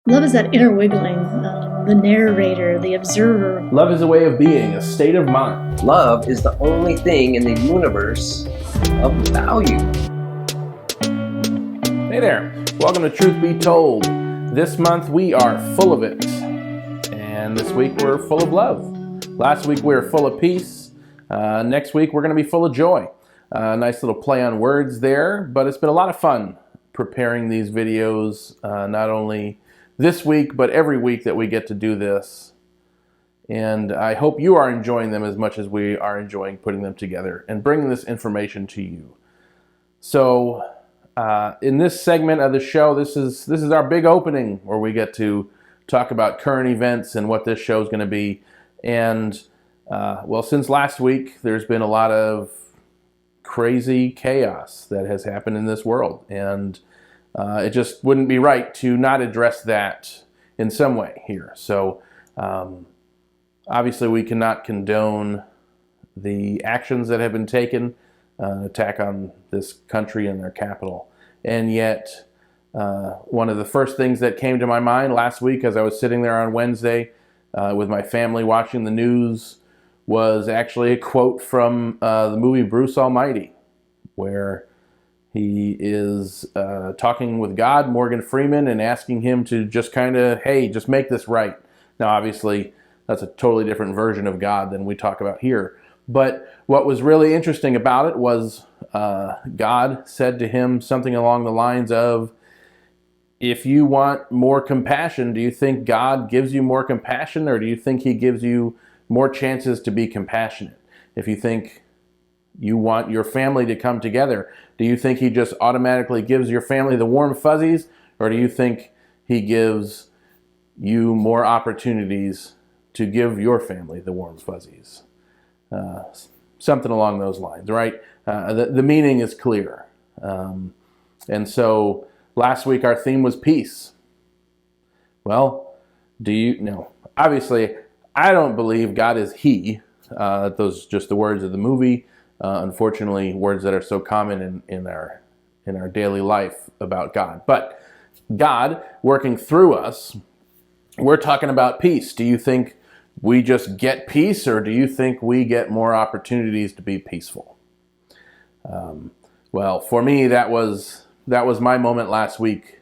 Love is that inner wiggling, the narrator, the observer. Love is a way of being, a state of mind. Love is the only thing in the universe of value. Hey there, welcome to Truth Be Told. This month we are full of it, and this week we're full of love. Last week we were full of peace. Next week we're going to be full of joy. Nice little play on words there, but it's been a lot of fun preparing these videos, not only this week, but every week that we get to do this. And I hope you are enjoying them as much as we are enjoying putting them together and bringing this information to you. So in this segment of the show, this is our big opening where we get to talk about current events and what this show is going to be. And well, since last week, there's been a lot of crazy chaos that has happened in this world. And it just wouldn't be right to not address that in some way here. So obviously we cannot condone the actions that have been taken, attack on this country and their capital. And yet one of the first things that came to my mind last week as I was sitting there on Wednesday with my family watching the news was actually a quote from the movie Bruce Almighty, where he is talking with God, Morgan Freeman, and asking him to just kind of, hey, just make this right. Now, obviously, that's a totally different version of God than we talk about here. But what was really interesting about it was God said to him something along the lines of, if you want more compassion, do you think God gives you more compassion, or do you think he gives you more chances to be compassionate? If you think you want your family to come together, do you think he just automatically gives your family the warm fuzzies, or do you think he gives you more opportunities to give your family the warm fuzzies? Something along those lines, right? The meaning is clear. And so last week our theme was peace. Well, do you know? Obviously, I don't believe God is he. Those are just the words of the movie. Unfortunately, words that are so common in our daily life about God. But God working through us, we're talking about peace. Do you think we just get peace, or do you think we get more opportunities to be peaceful? Well, for me, that was my moment last week.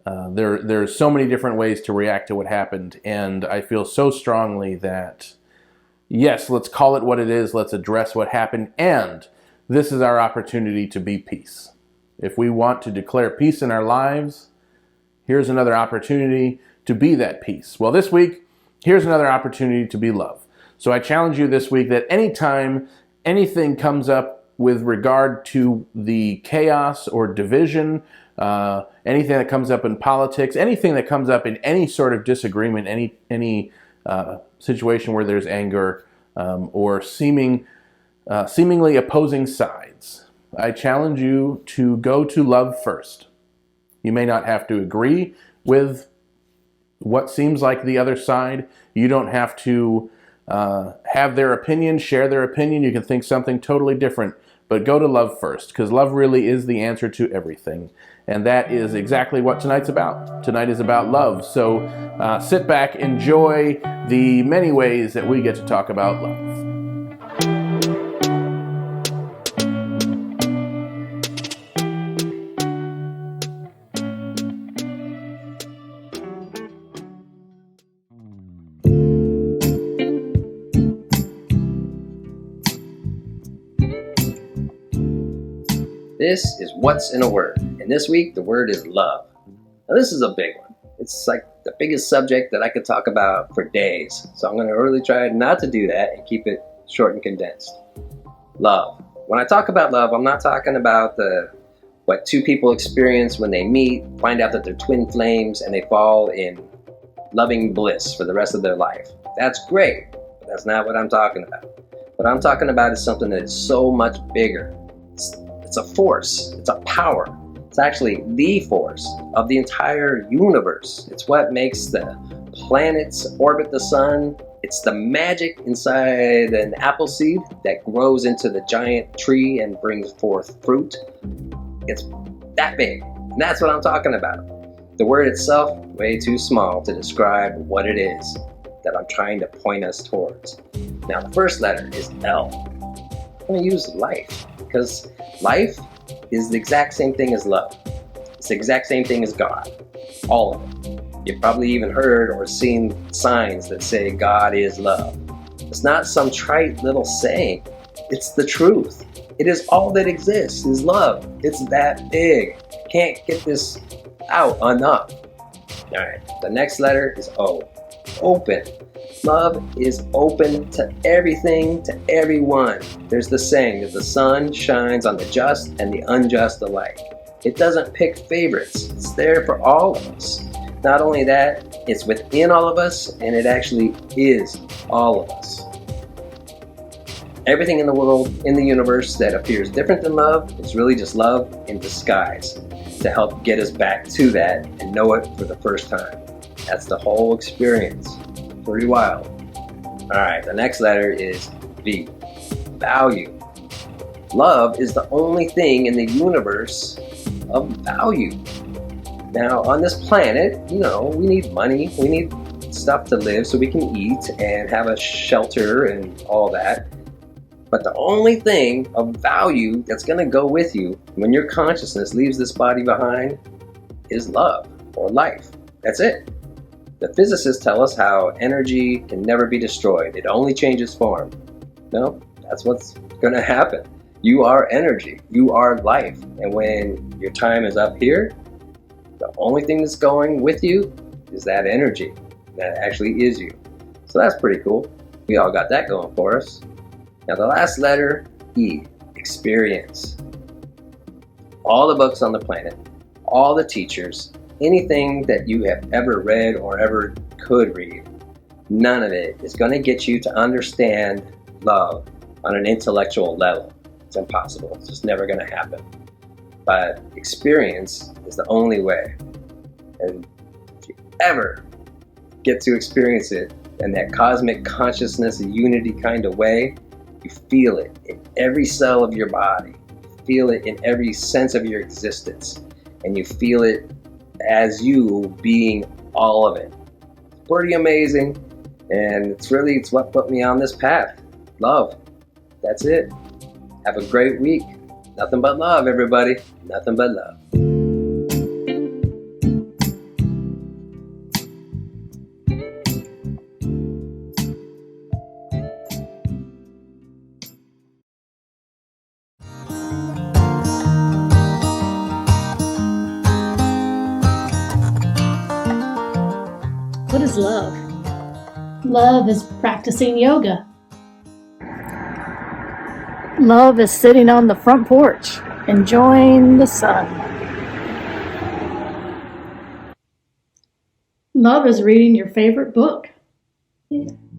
There's so many different ways to react to what happened, and I feel so strongly that yes, let's call it what it is. Let's address what happened. And this is our opportunity to be peace. If we want to declare peace in our lives, here's another opportunity to be that peace. Well, this week, here's another opportunity to be love. So I challenge you this week that anytime anything comes up with regard to the chaos or division, anything that comes up in politics, anything that comes up in any sort of disagreement, any situation where there's anger or seemingly opposing sides, I challenge you to go to love first. You may not have to agree with what seems like the other side. You don't have to have their opinion, share their opinion. You can think something totally different, but go to love first, because love really is the answer to everything. And that is exactly what tonight's about. Tonight is about love. So sit back, enjoy the many ways that we get to talk about love. This is What's in a Word, and this week the word is love. Now this is a big one. It's like the biggest subject that I could talk about for days, so I'm going to really try not to do that and keep it short and condensed. Love. When I talk about love, I'm not talking about what two people experience when they meet, find out that they're twin flames, and they fall in loving bliss for the rest of their life. That's great, but that's not what I'm talking about. What I'm talking about is something that is so much bigger. It's a force. It's a power. It's actually the force of the entire universe. It's what makes the planets orbit the sun. It's the magic inside an apple seed that grows into the giant tree and brings forth fruit. It's that big. And that's what I'm talking about. The word itself, way too small to describe what it is that I'm trying to point us towards. Now, the first letter is L. I'm going to use life, because life is the exact same thing as love. It's the exact same thing as God. All of it. You've probably even heard or seen signs that say God is love. It's not some trite little saying. It's the truth. It is all that exists, is love. It's that big. Can't get this out enough. All right, the next letter is O. Open. Love is open to everything, to everyone. There's the saying that the sun shines on the just and the unjust alike. It doesn't pick favorites. It's there for all of us. Not only that, it's within all of us, and it actually is all of us. Everything in the world, in the universe that appears different than love is really just love in disguise to help get us back to that and know it for the first time. That's the whole experience. Pretty wild. All right, the next letter is V. Value. Love is the only thing in the universe of value. Now, on this planet, we need money, we need stuff to live so we can eat and have a shelter and all that. But the only thing of value that's going to go with you when your consciousness leaves this body behind is love or life. That's it. The physicists tell us how energy can never be destroyed. It only changes form. No, that's what's going to happen. You are energy. You are life. And when your time is up here, the only thing that's going with you is that energy that actually is you. So that's pretty cool. We all got that going for us. Now the last letter, E, experience. All the books on the planet, all the teachers, anything that you have ever read or ever could read, none of it is going to get you to understand love on an intellectual level. It's impossible. It's just never going to happen. But experience is the only way. And if you ever get to experience it in that cosmic consciousness, unity kind of way, you feel it in every cell of your body. You feel it in every sense of your existence. And you feel it as you being all of it. It's pretty amazing. And it's what put me on this path. Love. That's it. Have a great week. Nothing but love, everybody. Nothing but love. What is love? Love is practicing yoga. Love is sitting on the front porch, enjoying the sun. Love is reading your favorite book.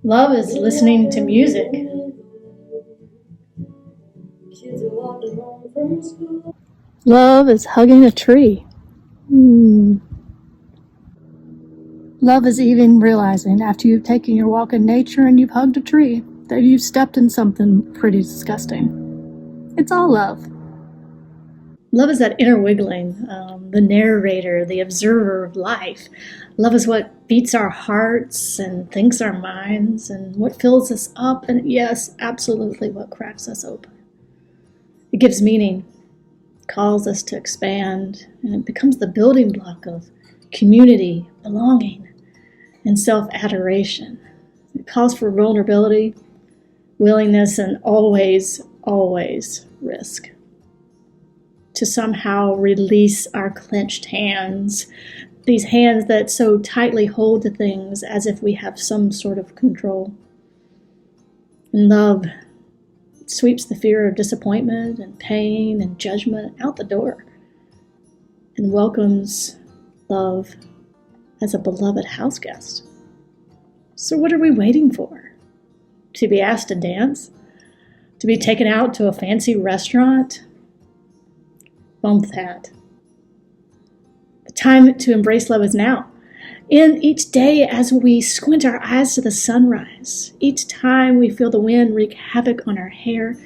Love is listening to music. Love is hugging a tree. Love is even realizing after you've taken your walk in nature and you've hugged a tree that you've stepped in something pretty disgusting. It's all love. Love is that inner wiggling, the narrator, the observer of life. Love is what beats our hearts and thinks our minds and what fills us up and, yes, absolutely what cracks us open. It gives meaning, calls us to expand, and it becomes the building block of community, belonging, and self-adoration. It calls for vulnerability, willingness, and always, always risk. To somehow release our clenched hands, these hands that so tightly hold to things as if we have some sort of control. And love sweeps the fear of disappointment and pain and judgment out the door and welcomes love as a beloved house guest. So what are we waiting for? To be asked to dance? To be taken out to a fancy restaurant? Bump that. The time to embrace love is now. In each day as we squint our eyes to the sunrise, each time we feel the wind wreak havoc on our hair,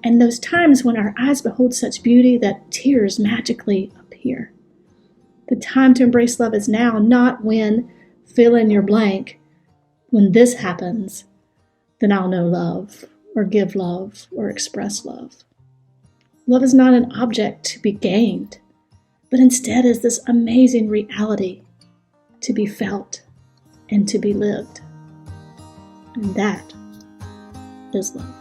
and those times when our eyes behold such beauty that tears magically appear. The time to embrace love is now, not when, fill in your blank, when this happens, then I'll know love, or give love, or express love. Love is not an object to be gained, but instead is this amazing reality to be felt and to be lived. And that is love.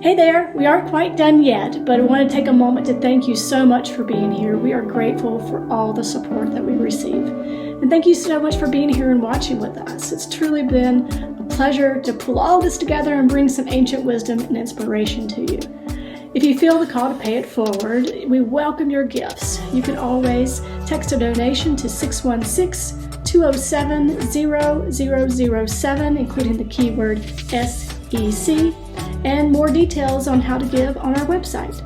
Hey there, we aren't quite done yet, but I want to take a moment to thank you so much for being here. We are grateful for all the support that we receive. And thank you so much for being here and watching with us. It's truly been a pleasure to pull all this together and bring some ancient wisdom and inspiration to you. If you feel the call to pay it forward, we welcome your gifts. You can always text a donation to 616-207-0007, including the keyword SEC, and more details on how to give on our website.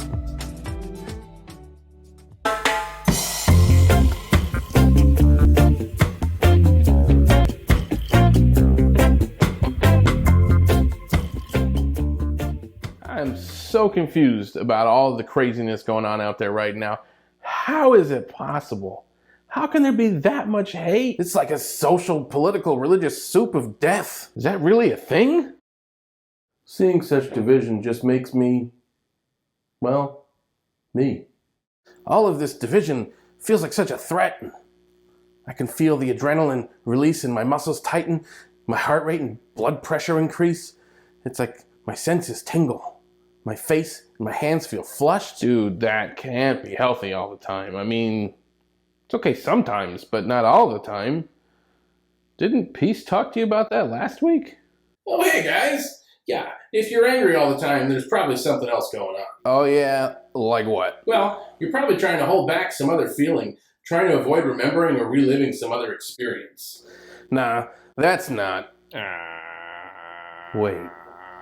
I'm so confused about all the craziness going on out there right now. How is it possible? How can there be that much hate? It's like a social, political, religious soup of death. Is that really a thing? Seeing such division just makes me, well, me. All of this division feels like such a threat. I can feel the adrenaline release and my muscles tighten, my heart rate and blood pressure increase. It's like my senses tingle. My face and my hands feel flushed. Dude, that can't be healthy all the time. I mean, it's okay sometimes, but not all the time. Didn't Peace talk to you about that last week? Oh, hey, guys. Yeah, if you're angry all the time, there's probably something else going on. Oh yeah, like what? Well, you're probably trying to hold back some other feeling, trying to avoid remembering or reliving some other experience. Nah, that's not... Wait,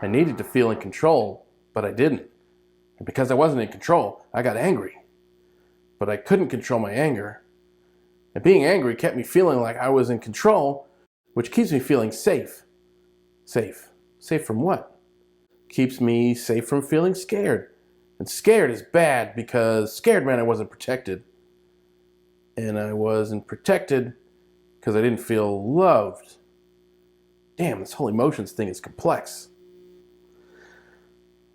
I needed to feel in control, but I didn't. And because I wasn't in control, I got angry. But I couldn't control my anger. And being angry kept me feeling like I was in control, which keeps me feeling safe. Safe. Safe from what? Keeps me safe from feeling scared. And scared is bad because scared meant I wasn't protected. And I wasn't protected because I didn't feel loved. Damn, this whole emotions thing is complex.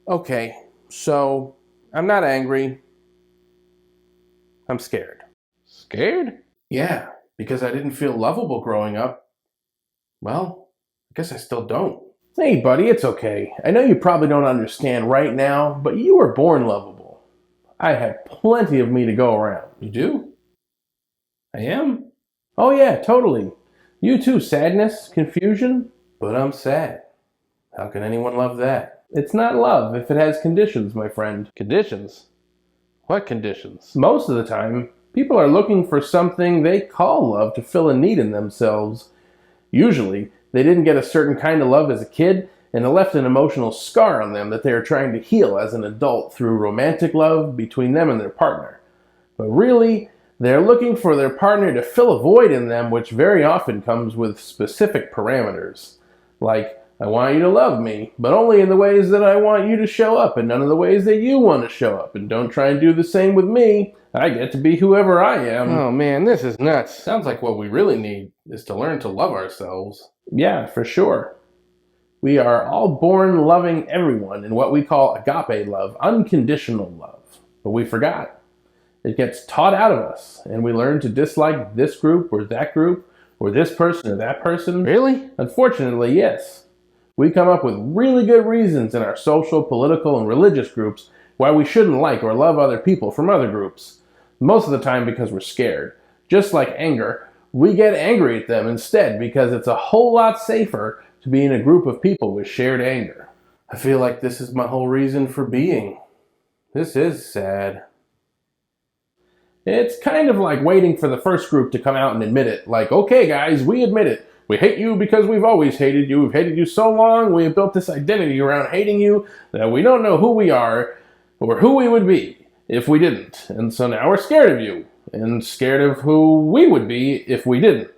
Okay, so I'm not angry. I'm scared. Scared? Yeah, because I didn't feel lovable growing up. Well, I guess I still don't. Hey, buddy, it's okay. I know you probably don't understand right now, but you were born lovable. I have plenty of me to go around. You do? I am? Oh yeah, totally. You too, sadness, confusion, but I'm sad. How can anyone love that? It's not love if it has conditions, my friend. Conditions? What conditions? Most of the time, people are looking for something they call love to fill a need in themselves. Usually, they didn't get a certain kind of love as a kid, and it left an emotional scar on them that they are trying to heal as an adult through romantic love between them and their partner. But really, they're looking for their partner to fill a void in them, which very often comes with specific parameters. Like, I want you to love me, but only in the ways that I want you to show up, and none of the ways that you want to show up. And don't try and do the same with me. I get to be whoever I am. Oh man, this is nuts. Sounds like what we really need is to learn to love ourselves. Yeah, for sure. We are all born loving everyone in what we call agape love, unconditional love. But we forgot. It gets taught out of us, and we learn to dislike this group or that group, or this person or that person. Really? Unfortunately, yes. We come up with really good reasons in our social, political, and religious groups why we shouldn't like or love other people from other groups. Most of the time because we're scared. Just like anger, we get angry at them instead because it's a whole lot safer to be in a group of people with shared anger. I feel like this is my whole reason for being. This is sad. It's kind of like waiting for the first group to come out and admit it. Like, okay guys, we admit it. We hate you because we've always hated you. We've hated you so long, we have built this identity around hating you that we don't know who we are or who we would be if we didn't. And so now we're scared of you and scared of who we would be if we didn't.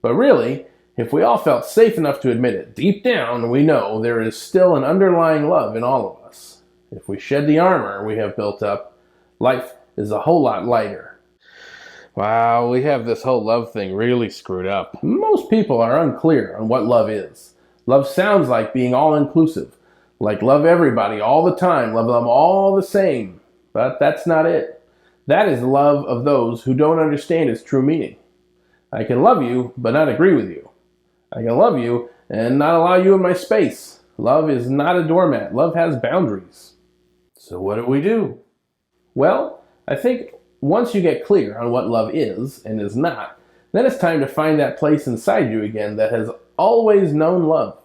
But really, If we all felt safe enough to admit it, deep down we know there is still an underlying love in all of us. If we shed the armor we have built up, life is a whole lot lighter. Wow, we have this whole love thing really screwed up. Most people are unclear on what love is. Love sounds like being all-inclusive, like love everybody all the time, love them all the same. But that's not it. That is love of those who don't understand its true meaning. I can love you, but not agree with you. I can love you and not allow you in my space. Love is not a doormat. Love has boundaries. So what do? Well, I think once you get clear on what love is and is not, then it's time to find that place inside you again that has always known love.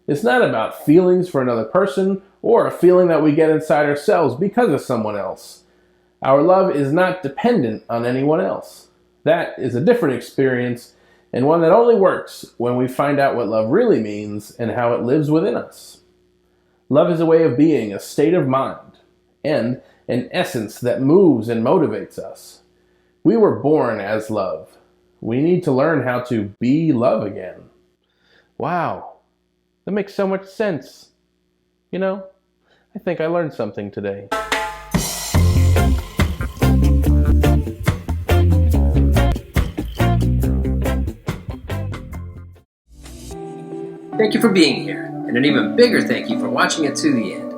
It's not about feelings for another person or a feeling that we get inside ourselves because of someone else. Our love is not dependent on anyone else. That is a different experience, and one that only works when we find out what love really means and how it lives within us. Love is a way of being, a state of mind, and an essence that moves and motivates us. We were born as love. We need to learn how to be love again. Wow, that makes so much sense. You know, I think I learned something today. Thank you for being here, and an even bigger thank you for watching it to the end.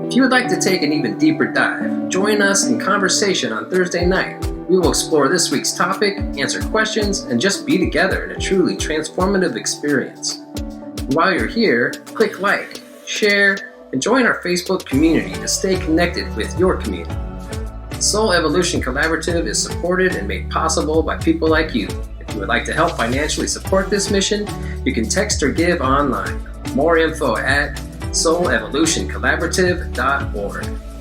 If you would like to take an even deeper dive, join us in conversation on Thursday night. We will explore this week's topic, answer questions, and just be together in a truly transformative experience. While you're here, click like, share, and join our Facebook community to stay connected with your community. Soul Evolution Collaborative is supported and made possible by people like you. If you would like to help financially support this mission, you can text or give online. More info at soulevolutioncollaborative.org.